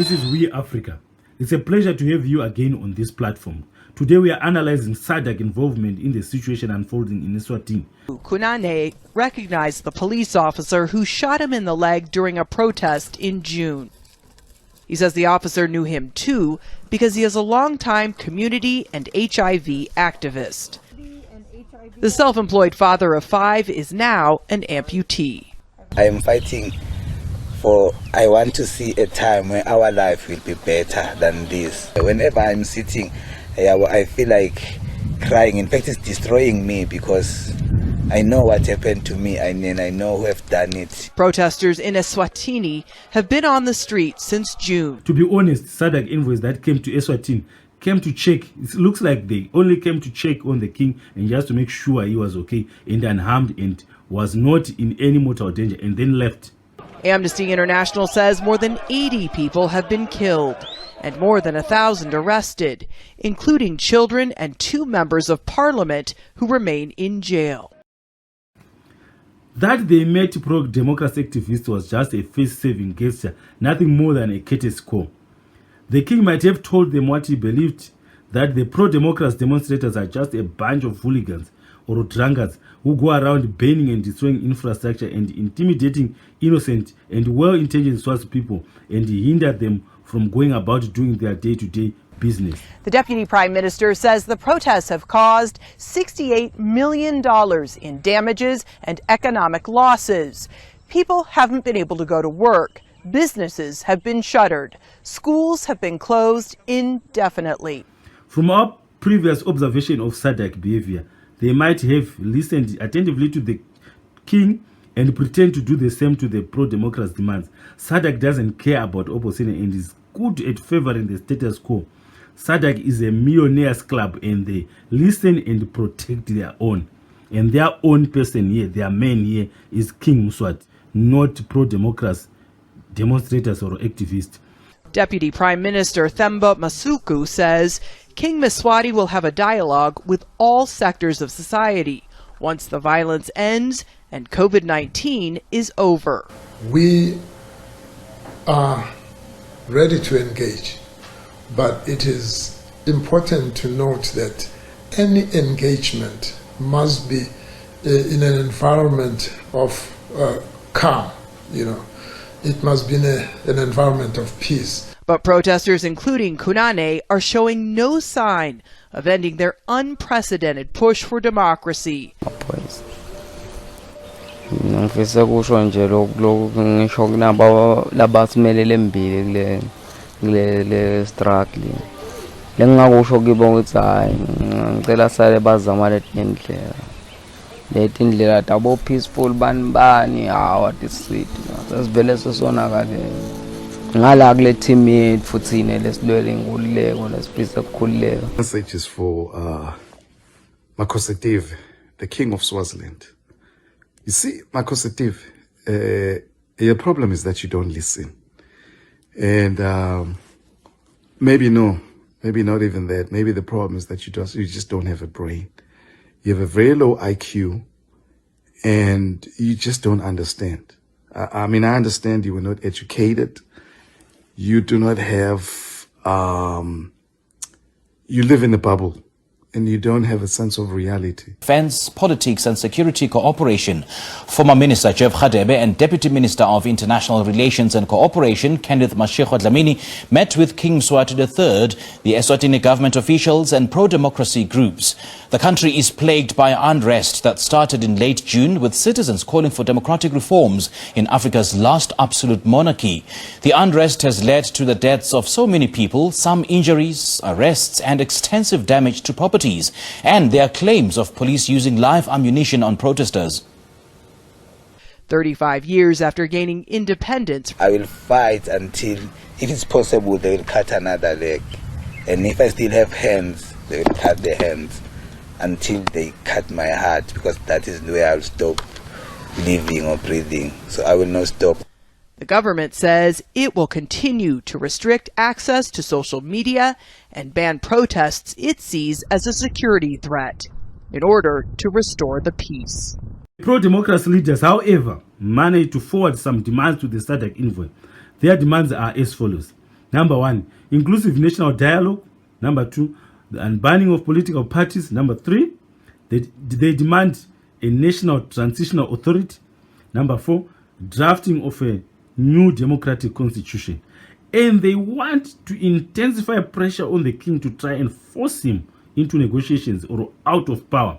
This is We Africa. It's a pleasure to have you again on this platform. Today we are analyzing SADC involvement in the situation unfolding in Eswatini. Kunane recognized the police officer who shot him in the leg during a protest in June. He says the officer knew him too because he is a longtime community and HIV activist. The self-employed father of 5 is now an amputee. I am fighting I want to see a time when our life will be better than this. Whenever I'm sitting, I feel like crying. In fact, it's destroying me because I know what happened to me and I know who have done it. Protesters in Eswatini have been on the street since June. To be honest, SADC envoys that came to Eswatini came to check. It looks like they only came to check on the king and just to make sure he was okay and unharmed and was not in any mortal danger, and then left. Amnesty International says more than 80 people have been killed and more than 1,000 arrested, including children and 2 members of parliament who remain in jail. That they met pro-democracy activists was just a face-saving gesture, nothing more than a courtesy call. The king might have told them what he believed, that the pro-democracy demonstrators are just a bunch of hooligans or drunkards who go around burning and destroying infrastructure and intimidating innocent and well-intentioned Swazi people and hinder them from going about doing their day-to-day business. The Deputy Prime Minister says the protests have caused $68 million in damages and economic losses. People haven't been able to go to work. Businesses have been shuttered. Schools have been closed indefinitely. From our previous observation of SADC behavior, they might have listened attentively to the king and pretend to do the same to the pro-democracy demands. SADC doesn't care about opposition and is good at favoring the status quo. SADC is a millionaires club and they listen and protect their own. And their own person here, their man here, is King Mswati, not pro-democracy demonstrators or activists. Deputy Prime Minister Themba Masuku says King Mswati will have a dialogue with all sectors of society once the violence ends and COVID-19 is over. We are ready to engage, but it is important to note that any engagement must be in an environment of calm, It must be in an environment of peace. But protesters, including Kunane, are showing no sign of ending their unprecedented push for democracy. Peaceful message is for Makhosetive, the king of Swaziland. You see, Makhosetive, your problem is that you don't listen. And maybe not even that. Maybe the problem is that you just don't have a brain. You have a very low IQ and you just don't understand. I mean, I understand you were not educated. You do not have, you live in a bubble and you don't have a sense of reality. Defense, Politics and Security Cooperation. Former Minister Jeff Khadebe and Deputy Minister of International Relations and Cooperation, Kenneth Mashego Dlamini, met with King Mswati III, the Eswatini government officials and pro-democracy groups. The country is plagued by unrest that started in late June, with citizens calling for democratic reforms in Africa's last absolute monarchy. The unrest has led to the deaths of so many people, some injuries, arrests and extensive damage to property. And there are claims of police using live ammunition on protesters. 35 years after gaining independence, I will fight until, if it's possible, they will cut another leg. And if I still have hands, they will cut the hands until they cut my heart, because that is where I'll stop living or breathing. So I will not stop. the government says it will continue to restrict access to social media and ban protests it sees as a security threat in order to restore the peace. Pro-democracy leaders, however, managed to forward some demands to the SADC envoy. Their demands are as follows. Number 1, inclusive national dialogue. Number 2, the unbanning of political parties. Number 3, they demand a national transitional authority. Number 4, drafting of a new democratic constitution. And they want to intensify pressure on the king to try and force him into negotiations or out of power.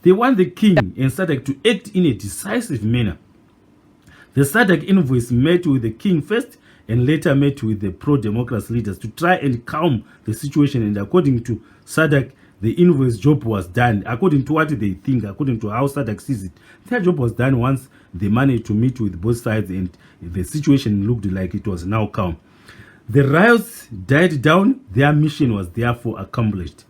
They want the king and SADC to act in a decisive manner. The SADC envoys met with the king first and later met with the pro-democracy leaders to try and calm the situation. And according to SADC, the envoy's job was done. According to what they think, according to how SADC sees it, their job was done once they managed to meet with both sides and the situation looked like it was now calm. The riots died down. Their mission was therefore accomplished.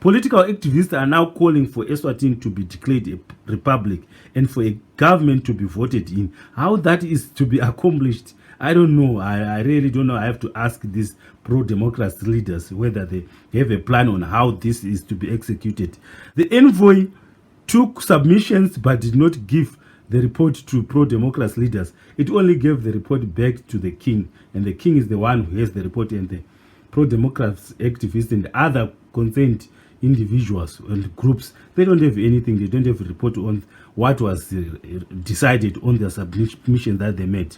Political activists are now calling for Eswatini to be declared a republic and for a government to be voted in. How that is to be accomplished, I don't know. I really don't know. I have to ask these pro-democracy leaders whether they have a plan on how this is to be executed. The envoy took submissions but did not give the report to pro-democracy leaders. It only gave the report back to the king, and the king is the one who has the report, and the pro-democracy activists and other concerned individuals and groups, they don't have anything. They don't have a report on what was decided on their submission that they made.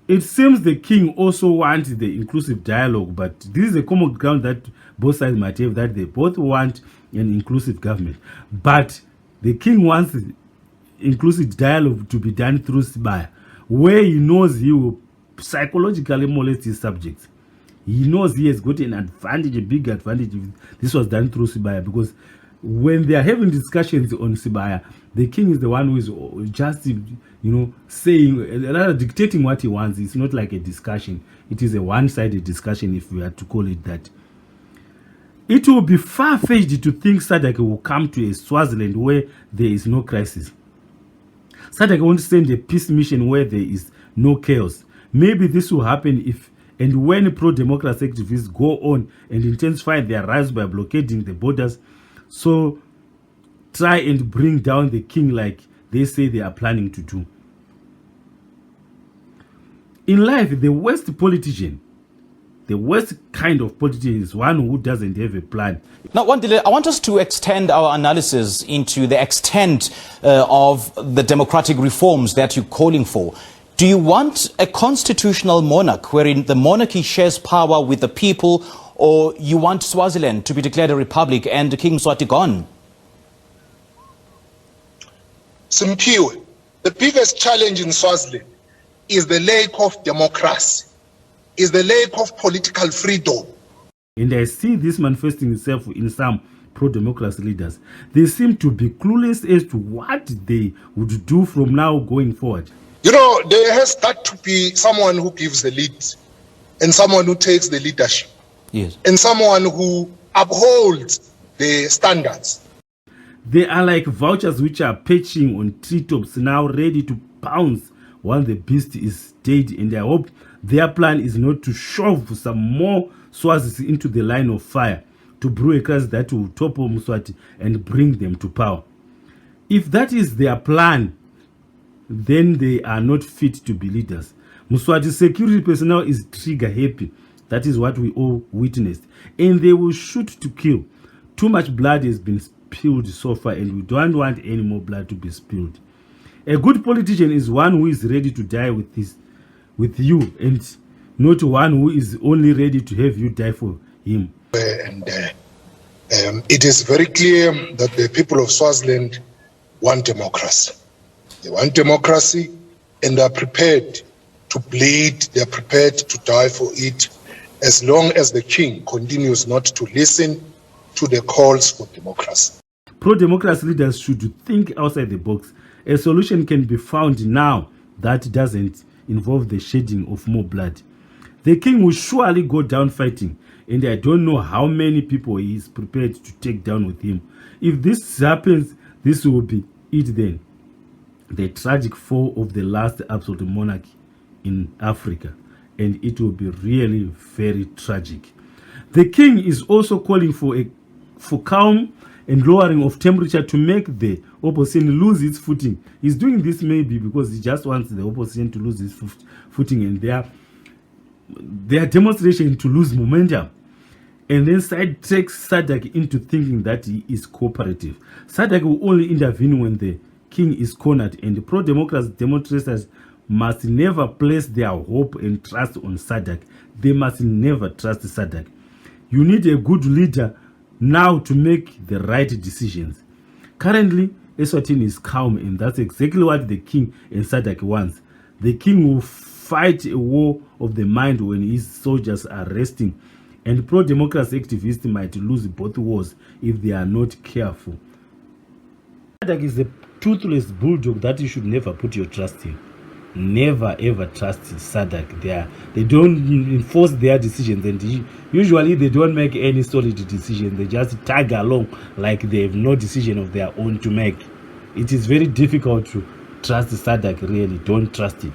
It seems the king also wants the inclusive dialogue, but this is a common ground that both sides might have, that they both want an inclusive government. But the king wants inclusive dialogue to be done through Sibaya, where he knows he will psychologically molest his subjects. He knows he has got an advantage, a big advantage if this was done through Sibaya, because when they are having discussions on Sibaya, the king is the one who is just, saying, rather dictating what he wants. It's not like a discussion. It is a one-sided discussion, if we are to call it that. It will be far-fetched to think SADC will come to a Swaziland where there is no crisis. SADC won't send a peace mission where there is no chaos. Maybe this will happen if and when pro-democracy activists go on and intensify their rise by blockading the borders, so try and bring down the king like they say they are planning to do. In life, the worst kind of politician is one who doesn't have a plan. Now, Wandile, I want us to extend our analysis into the extent of the democratic reforms that you're calling for. Do you want a constitutional monarch wherein the monarchy shares power with the people, or you want Swaziland to be declared a republic and King Mswati gone? Simpiwe, the biggest challenge in Swaziland is the lack of democracy, is the lack of political freedom. And I see this manifesting itself in some pro-democracy leaders. They seem to be clueless as to what they would do from now going forward. You know, there has got to be someone who gives the lead and someone who takes the leadership. Yes. And someone who upholds the standards. They are like vultures which are perching on treetops, now ready to pounce while the beast is dead. And I hope their plan is not to shove some more Swazis into the line of fire to brew a crisis that will topple Mswati and bring them to power. If that is their plan, then they are not fit to be leaders. Mswati's security personnel is trigger happy. That is what we all witnessed. And they will shoot to kill. Too much blood has been spilled so far, and we don't want any more blood to be spilled. A good politician is one who is ready to die with you, and not one who is only ready to have you die for him. It is very clear that the people of Swaziland want democracy. They want democracy, and they are prepared to bleed, they are prepared to die for it, as long as the king continues not to listen to the calls for democracy. Pro-democracy leaders should think outside the box. A solution can be found now that doesn't involve the shedding of more blood. The king will surely go down fighting, and I don't know how many people he is prepared to take down with him. If this happens, this will be it then. The tragic fall of the last absolute monarchy in Africa, and it will be really very tragic. The king is also calling for calm and lowering of temperature to make the opposition lose its footing. He's doing this maybe because he just wants the opposition to lose its footing, and their demonstration to lose momentum, and then sidetracks SADC into thinking that he is cooperative. SADC will only intervene when the king is cornered, and the pro-democracy demonstrators must never place their hope and trust on SADC. They must never trust SADC. You need a good leader now to make the right decisions. Currently, Eswatini is calm, and that's exactly what the king and SADC wants. The king will fight a war of the mind when his soldiers are resting, and pro-democracy activists might lose both wars if they are not careful. SADC is a toothless bulldog that you should never put your trust in. Never ever trust SADC. They don't enforce their decisions, and usually they don't make any solid decision. They just tag along like they have no decision of their own to make. It is very difficult to trust SADC. Really, don't trust it.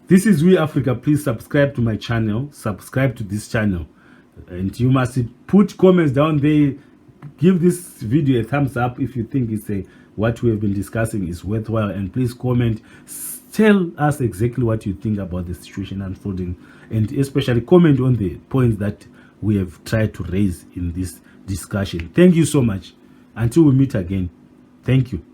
This is We Africa. Please subscribe to my channel, subscribe to this channel, and you must put comments down there. Give this video a thumbs up if you think it's what we have been discussing is worthwhile, and please comment, tell us exactly what you think about the situation unfolding, and especially comment on the points that we have tried to raise in this discussion. Thank you so much. Until we meet again, thank you.